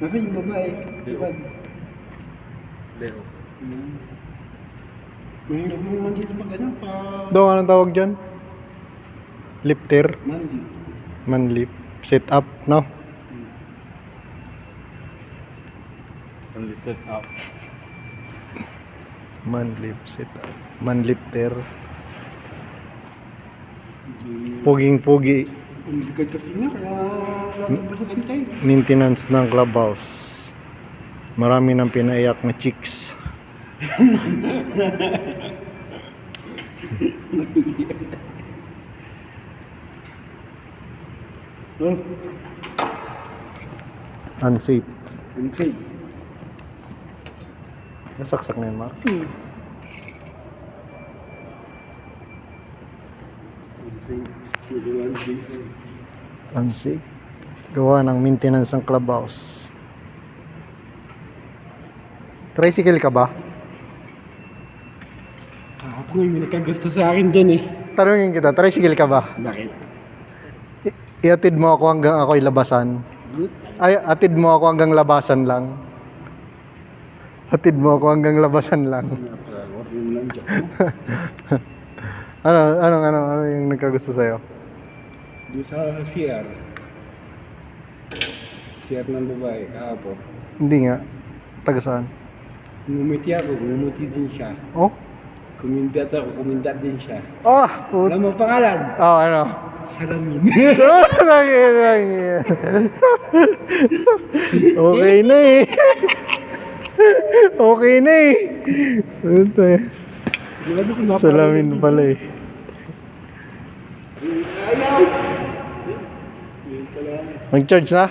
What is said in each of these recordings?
Nasa yung babae. Diba? Leo. Mahirap mo naman dito pag ano, pa... Dong, anong tawag dyan? Lifter? Mandi. Manlip. Sit up, no? Only set up. Manlip, sit up. Manlifter. Puging-pugi. Ang bigat kasi nga, kaya wala ba sa kantay? Maintenance ng clubhouse. Marami nang pinaiyak na chicks. Oh, Unsafe. unsafe. Nasaksak na yun, Mark. Unsafe. Unsafe. Unsafe. Gawa ng maintenance ng clubhouse. Tricycle ka ba? Kahapon ngayon, may nagkagusto sa akin dyan eh. Tanungin kita, tricycle ka ba? Bakit? Iatid mo ako hanggang ako'y labasan. Ay, atid mo ako hanggang labasan lang. Atid mo ako hanggang labasan lang. Napakawat yun lang dyan. Ano yung nagkagusto sa'yo? Doon sa CR. CR ng babae, kahapon. Hindi nga. Taga saan? Ngumiti ako, ngumiti din siya. Oh? Kumindat ako, kumindat din siya. Ah! Alam mo ang pangalan? Oh, ano? Salamin. Okay na eh. Okay na eh. Ito eh. Salamin pala eh. Ayaw! Mag-charge na?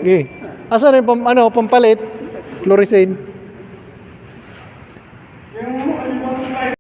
Okay. Asan yung pampalit? Fluorescein.